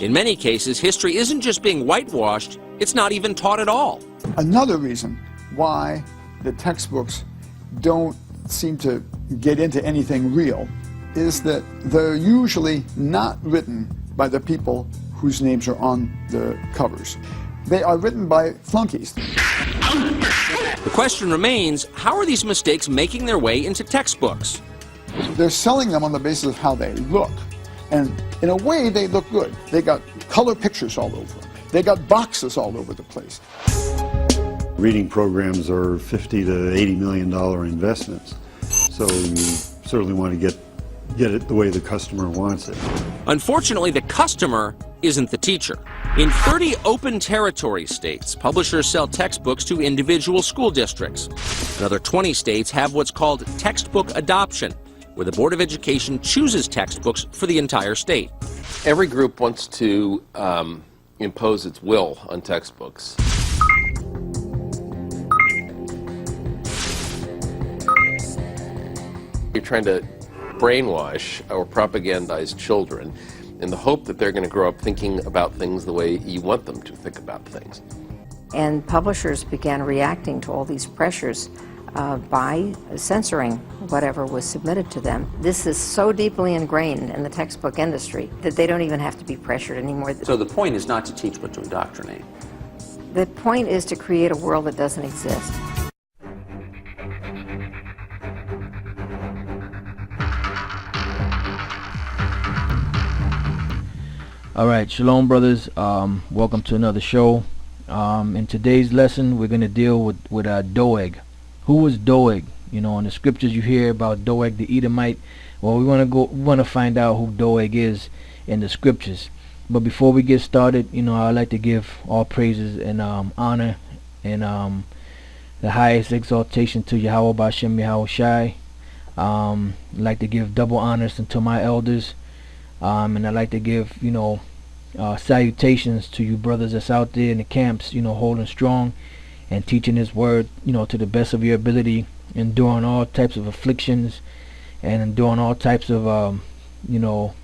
In many cases, history isn't just being whitewashed, it's not even taught at all. Another reason why the textbooks don't seem to get into anything real is that they're usually not written by the people whose names are on the covers. They are written by flunkies. The question remains, how are these mistakes making their way into textbooks? They're selling them on the basis of how they look. And in a way, they look good. They got color pictures all over them. They got boxes all over the place. Reading programs are $50 to $80 million investments. So you certainly want to get it the way the customer wants it. Unfortunately, the customer isn't the teacher. In 30 open territory states, publishers sell textbooks to individual school districts. Another 20 states have what's called textbook adoption, where the Board of Education chooses textbooks for the entire state. Every group wants to impose its will on textbooks. You're trying to brainwash or propagandize children in the hope that they're going to grow up thinking about things the way you want them to think about things. And publishers began reacting to all these pressures by censoring whatever was submitted to them. This is so deeply ingrained in the textbook industry that they don't even have to be pressured anymore. So the point is not to teach but to indoctrinate. The point is to create a world that doesn't exist. All right, shalom brothers, welcome to another show. In today's lesson we're going to deal with Doeg. Who was Doeg? You know, in the scriptures you hear about Doeg the Edomite. Well, we want to find out who Doeg is in the scriptures. But before we get started, you know, I'd like to give all praises and honor and the highest exaltation to Yahweh B'Shem Yahweh Shai. I'd like to give double honors unto my elders. And I'd like to give, you know, salutations to you brothers that's out there in the camps, you know, holding strong and teaching His word, you know, to the best of your ability, enduring all types of afflictions and enduring all types of, you know,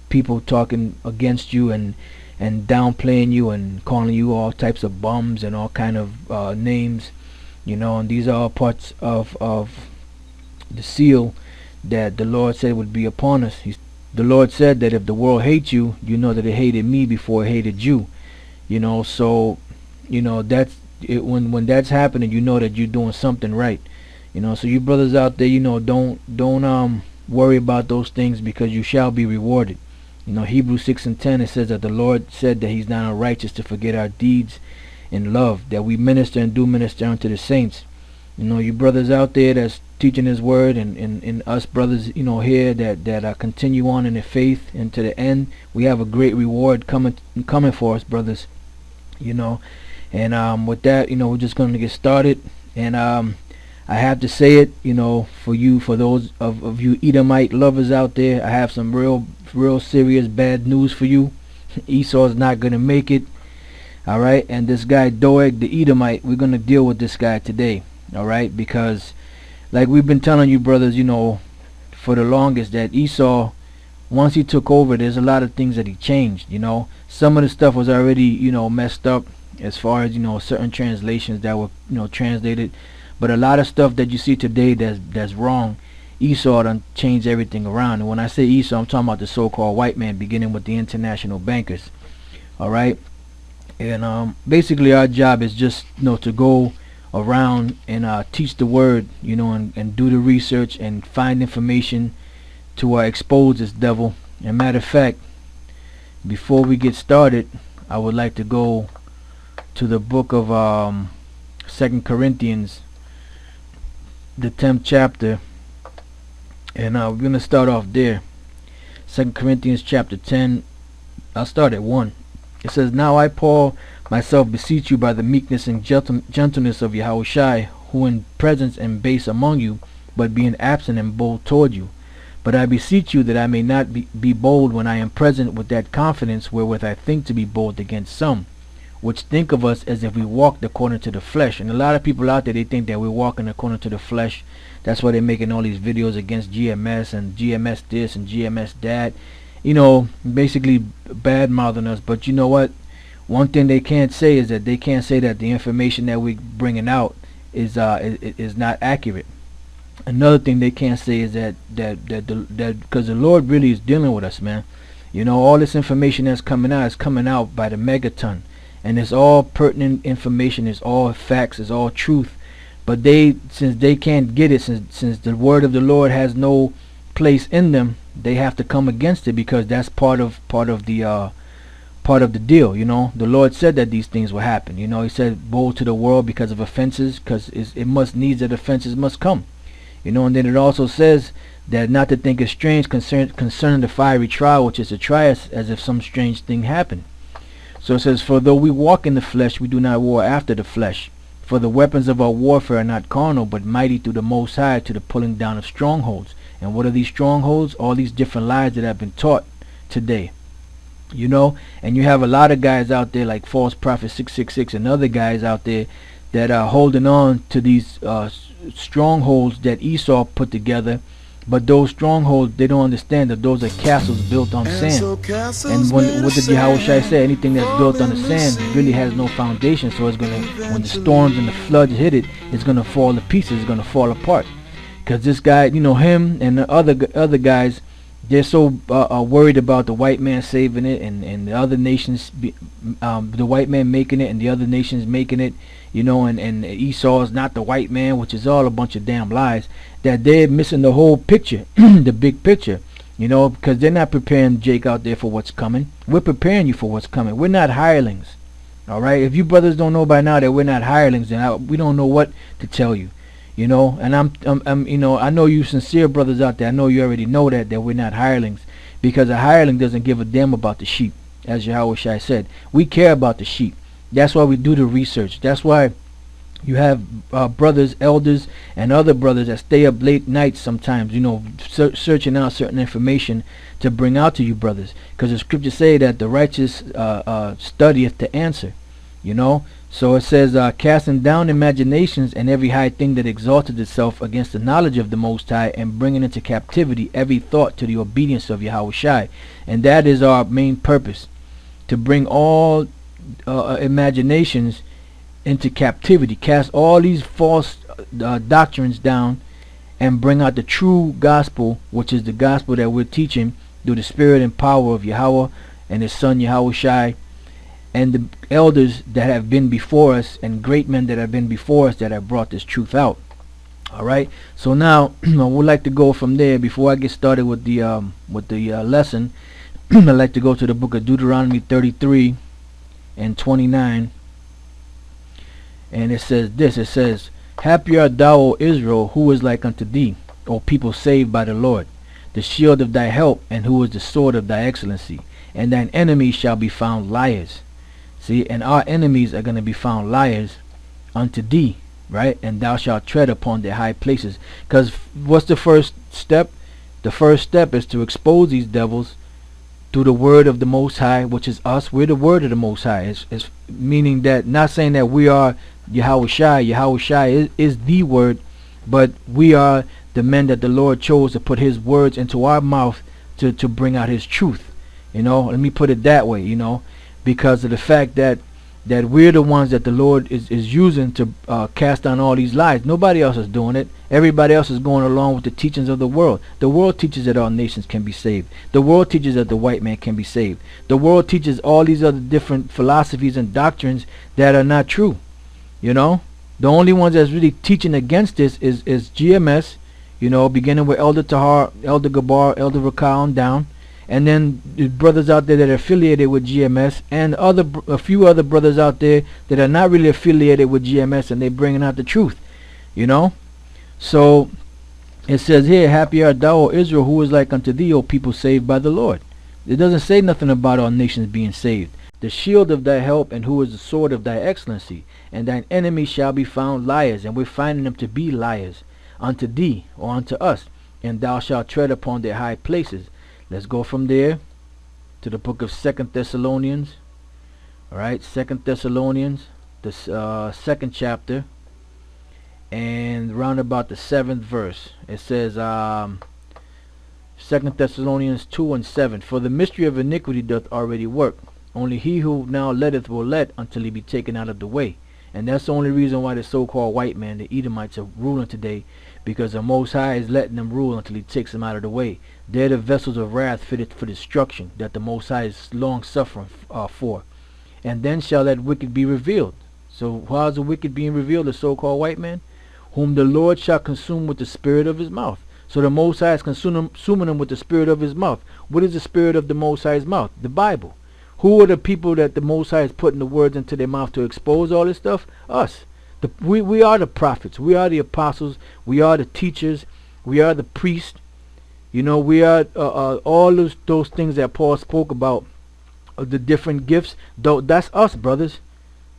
people talking against you and downplaying you and calling you all types of bums and all kind of names, you know, and these are all parts of the seal that the Lord said would be upon us. The Lord said that if the world hates you, you know that it hated me before it hated you. You know, so, you know, that's it. When that's happening, you know that you're doing something right. You know, so you brothers out there, you know, don't worry about those things, because you shall be rewarded. You know, Hebrews 6:10, it says that the Lord said that He's not unrighteous to forget our deeds in love, that we minister and do minister unto the saints. You know, you brothers out there that's teaching His word, and us brothers, you know, here that continue on in the faith and to the end, we have a great reward coming for us, brothers. You know, and with that, you know, we're just going to get started. And I have to say it, you know, for those of you Edomite lovers out there, I have some real serious bad news for you. Esau's not going to make it. All right, and this guy Doeg the Edomite, we're going to deal with this guy today. All right, because like we've been telling you brothers, you know, for the longest, that Esau, once he took over, there's a lot of things that he changed. You know, some of the stuff was already, you know, messed up as far as, you know, certain translations that were, you know, translated, but a lot of stuff that you see today that's wrong, Esau done changed everything around. And when I say Esau, I'm talking about the so-called white man, beginning with the international bankers. All right, and basically our job is just, you know, to go around and teach the word, you know, and do the research and find information to expose this devil. And matter of fact, before we get started, I would like to go to the book of 2 Corinthians, the 10th chapter, and we're going to start off there. 2 Corinthians chapter 10, I'll start at 1. It says, "Now I, Paul, myself beseech you by the meekness and gentleness of Yahweh Shai, who in presence am base among you, but being absent am bold toward you. But I beseech you that I may not be bold when I am present with that confidence wherewith I think to be bold against some, which think of us as if we walked according to the flesh." And a lot of people out there, they think that we're walking according to the flesh. That's why they're making all these videos against GMS and GMS this and GMS that. basically bad mouthing us. But you know what? One thing they can't say is that they can't say that the information that we're bringing out is not accurate. Another thing they can't say is that because the Lord really is dealing with us, man. All this information that's coming out is coming out by the megaton, and it's all pertinent information. It's all facts. It's all truth. But since they can't get it, since the word of the Lord has no place in them, they have to come against it, because that's part of the deal. The Lord said that these things will happen. He said, "Woe to the world because of offenses, because it must needs that offenses must come." And then it also says that not to think is strange concerning the fiery trial, which is to try us as if some strange thing happened. So it says, "For though we walk in the flesh, we do not war after the flesh. For the weapons of our warfare are not carnal, but mighty through the Most High to the pulling down of strongholds." And what are these strongholds? All these different lies that have been taught today. And you have a lot of guys out there like False Prophet 666 and other guys out there that are holding on to these strongholds that Esau put together. But those strongholds, they don't understand that those are castles built on sand. And what did Yahushua say? Anything that's built on the sand really has no foundation. So it's when the storms and the floods hit it, it's gonna fall to pieces. It's gonna fall apart. Because this guy, him and the other guys, they're so worried about the white man saving it, and the other nations, the white man making it, and the other nations making it, and Esau is not the white man, which is all a bunch of damn lies, that they're missing the whole picture, the big picture, because they're not preparing Jake out there for what's coming. We're preparing you for what's coming. We're not hirelings, all right? If you brothers don't know by now that we're not hirelings, then we don't know what to tell you. And I'm I know you sincere brothers out there. I know you already know that we're not hirelings, because a hireling doesn't give a damn about the sheep, as Yahushua said. We care about the sheep. That's why we do the research. That's why you have brothers, elders, and other brothers that stay up late nights sometimes, searching out certain information to bring out to you brothers, because the scriptures say that the righteous studieth to answer. So it says, casting down imaginations and every high thing that exalted itself against the knowledge of the Most High, and bringing into captivity every thought to the obedience of Yahushua. And that is our main purpose, to bring all imaginations into captivity, cast all these false doctrines down, and bring out the true gospel, which is the gospel that we're teaching through the spirit and power of Yahweh and His Son Yahushua, and the elders that have been before us, and great men that have been before us, that have brought this truth out. All right. So now I would like to go from there. Before I get started with the lesson, I'd like to go to the book of Deuteronomy 33 and 29, and it says this. It says, "Happy art thou, O Israel, who is like unto thee, O people saved by the Lord, the shield of thy help, and who is the sword of thy excellency. And thine enemies shall be found liars." See, and our enemies are going to be found liars unto thee, right? "And thou shalt tread upon their high places." Because what's the first step? The first step is to expose these devils through the word of the Most High, which is us. We're the word of the Most High. It's meaning that, not saying that we are Yahushua. Yahushua is the word, but we are the men that the Lord chose to put His words into our mouth to bring out His truth. Let me put it that way, because of the fact that we're the ones that the Lord is using to cast down all these lies. Nobody else is doing it. Everybody else is going along with the teachings of the world. The world teaches that all nations can be saved. The world teaches that the white man can be saved. The world teaches all these other different philosophies and doctrines that are not true. The only ones that's really teaching against this is GMS, beginning with Elder Tahar, Elder Gabar, Elder Rakal on down. And then the brothers out there that are affiliated with GMS, and a few other brothers out there that are not really affiliated with GMS, and they're bringing out the truth, So it says here, "Happy art thou, O Israel, who is like unto thee, O people saved by the Lord." It doesn't say nothing about all nations being saved. "The shield of thy help, and who is the sword of thy excellency. And thine enemies shall be found liars," and we're finding them to be liars, "unto thee," or unto us. "And thou shalt tread upon their high places." Let's go from there to the book of 2 Thessalonians. All right, 2 Thessalonians, the second chapter, and round about the 7th verse. It says, 2 Thessalonians 2:7. For the mystery of iniquity doth already work. Only he who now letteth will let until he be taken out of the way. And that's the only reason why the so-called white man, the Edomites, are ruling today, because the Most High is letting them rule until he takes them out of the way. They're the vessels of wrath fitted for destruction, that the Most High is long suffering for. And then shall that wicked be revealed. So how is the wicked being revealed? The so-called white man, whom the Lord shall consume with the spirit of his mouth. So the Most High is consuming them with the spirit of his mouth. What is the spirit of the Most High's mouth? The Bible. Who are the people that the Most High is putting the words into their mouth to expose all this stuff? Us. We are the prophets. We are the apostles. We are the teachers. We are the priests. You know, we are all those things that Paul spoke about, the different gifts. Though that's us, brothers.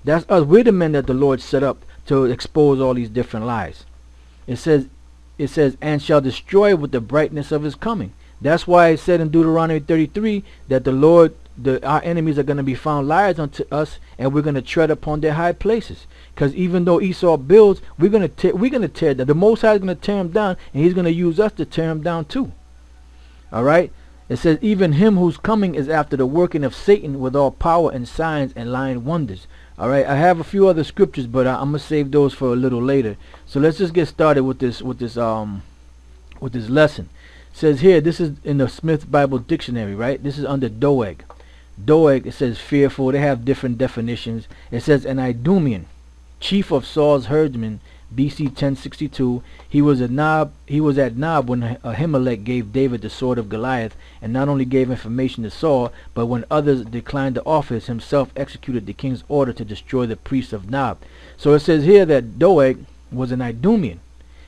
That's us. We're the men that the Lord set up to expose all these different lies. It says, and shall destroy with the brightness of his coming. That's why it said in Deuteronomy 33 that the Lord, our enemies are going to be found liars unto us, and we're going to tread upon their high places. Because even though Esau builds, we're going to tear down. The Most High is going to tear him down, and he's going to use us to tear him down too. All right. It says, even him whose coming is after the working of Satan with all power and signs and lying wonders. All right, I have a few other scriptures, but I'm gonna save those for a little later. So let's just get started with this lesson. It says here, this is in the Smith Bible Dictionary, right? This is under Doeg. Doeg, it says fearful. They have different definitions. It says an Idumean, chief of Saul's herdsmen, BC 1062. He was at Nob when Ahimelech gave David the sword of Goliath, and not only gave information to Saul, but when others declined the office, himself executed the king's order to destroy the priests of Nob. So it says here that Doeg was an Idumean,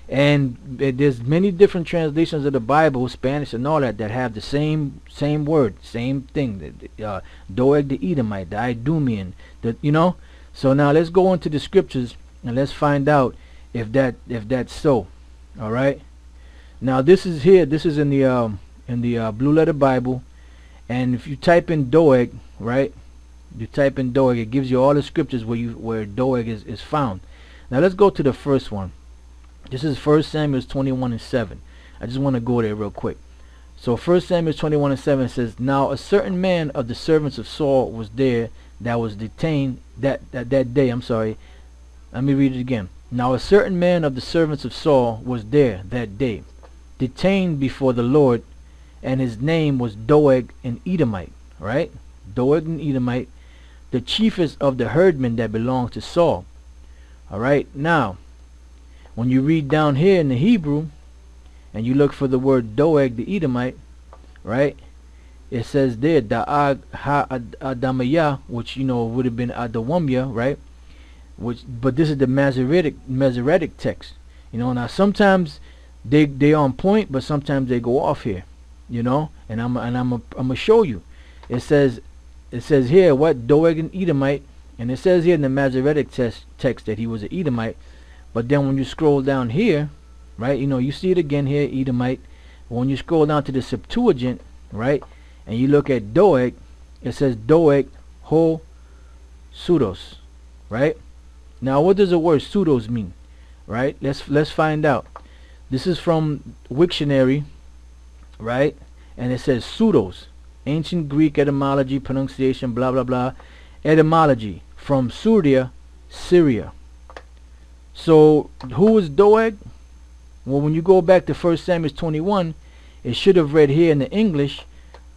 and there's many different translations of the Bible, Spanish and all that have the same word, same thing. Doeg the Edomite, the Idumean, So now let's go into the scriptures and let's find out if that's so. All right. Now this is in the Blue Letter Bible, and if you type in Doeg, right? You type in Doeg, it gives you all the scriptures where Doeg is found. Now let's go to the first one. This is 1 Samuel 21:7. I just want to go there real quick. So 1 Samuel 21:7 says, now a certain man of the servants of Saul was there that was detained that day. I'm sorry. Let me read it again. Now a certain man of the servants of Saul was there that day, detained before the Lord, and his name was Doeg an Edomite, right? Doeg an Edomite, the chiefest of the herdmen that belonged to Saul. All right. Now, when you read down here in the Hebrew, and you look for the word Doeg the Edomite, right? It says there, Da'ag ha-Adamaya, which would have been Adawamya, right? But this is the Masoretic text. Now sometimes they on point, but sometimes they go off here. And I'm gonna show you. It says here what Doeg an Edomite, and it says here in the Masoretic text that he was an Edomite. But then when you scroll down here, right, you see it again here, Edomite. When you scroll down to the Septuagint, right, and you look at Doeg, it says Doeg ho pseudos, right? Now, what does the word pseudos mean? Right? Let's find out. This is from Wiktionary, right? And it says pseudos, ancient Greek etymology, pronunciation, blah blah blah, etymology from Syria, Syria. So who is Doeg? Well, when you go back to 1 Samuel 21, it should have read here in the English.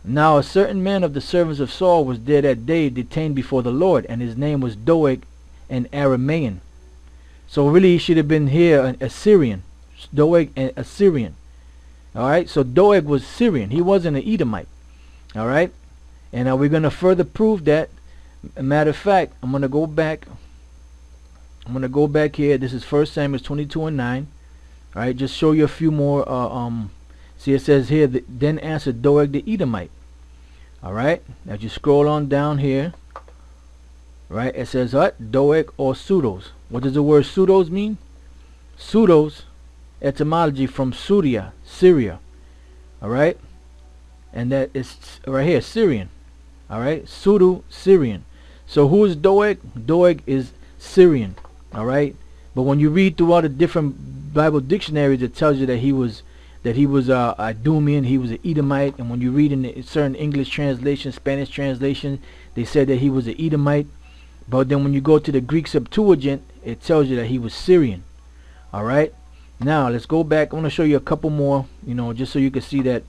Now a certain man of the servants of Saul was there that day, detained before the Lord, and his name was Doeg an Aramaean. So really he should have been here an Assyrian. Doeg an Assyrian. Alright, so Doeg was Syrian. He wasn't an Edomite. Alright, and now we're going to further prove that. Matter of fact, I'm going to go back here. This is 1 Samuel 22:9. Alright, just show you a few more. See, it says here, then answered Doeg the Edomite. Alright, now you scroll on down here. Right, it says what? Doeg or pseudos. What does the word pseudos mean? Pseudos, etymology from Syria, Syria. Alright, and that is right here, Syrian. Alright, Pseudo-Syrian. So who is Doeg? Doeg is Syrian. Alright, but when you read through all the different Bible dictionaries, it tells you that he was that he was a Idumean, he was an Edomite, and when you read in the certain English translation, Spanish translation, they said that he was an Edomite. But then when you go to the Greek Septuagint, it tells you that he was Syrian. All right. Now let's go back. I want to show you a couple more, just so you can see that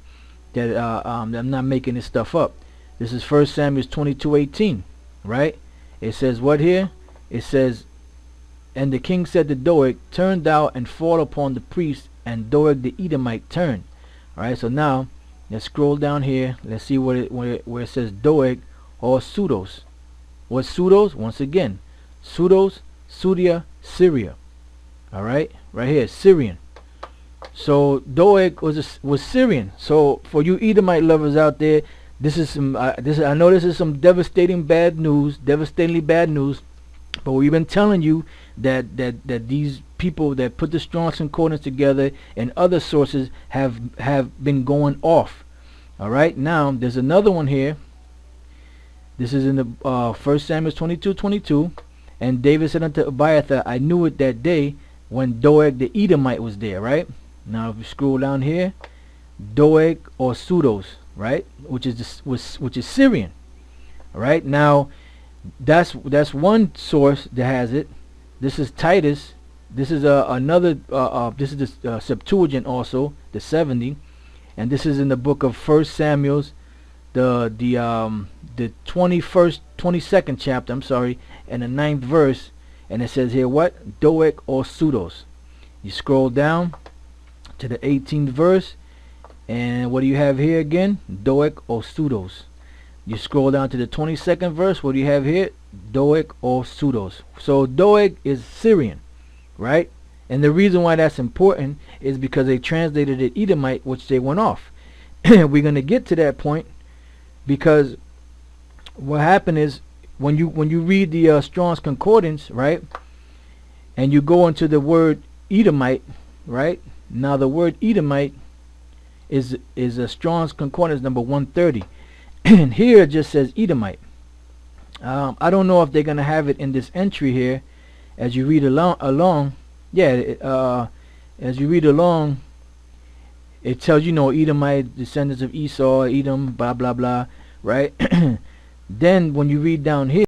I'm not making this stuff up. This is 1 Samuel 22:18, right? It says what here? It says, and the king said to Doeg, turn thou and fall upon the priest, and Doeg the Edomite turned. All right. So now let's scroll down here. Let's see where it says Doeg or Pseudos. What's Pseudos? Once again, Pseudos, Sudia, Syria. All right, right here, Syrian. So Doeg was Syrian. So for you Edomite lovers out there, this is some. I know this is some devastatingly bad news. But we've been telling you that these people that put the Strong's Concordance together and other sources have been going off. All right. Now there's another one here. This is in the 1 Samuel 22:22, and David said unto Abiathar, I knew it that day when Doeg the Edomite was there. Right. Now if you scroll down here, Doeg or Pseudos, right, which is Syrian. All right. Now that's one source that has it. This is Titus. This is another. This is the Septuagint also, the 70, and this is in the book of 1 Samuel's, the 22nd chapter. I'm sorry, and the 9th verse, and it says here what? Doeg or Pseudos. You scroll down to the 18th verse, and what do you have here again? Doeg or Pseudos. You scroll down to the 22nd verse. What do you have here? Doeg or Pseudos. So Doeg is Syrian, right? And the reason why that's important is because they translated it Edomite, which they went off. We're going to get to that point, because what happened is when you read the Strong's Concordance, right, and you go into the word Edomite, right? Now the word Edomite is a Strong's Concordance number 130. And here it just says Edomite. I don't know if they're going to have it in this entry here as you read along. Yeah, as you read along, it tells you, Edomite, descendants of Esau, Edom, blah, blah, blah, right? Then when you read down here,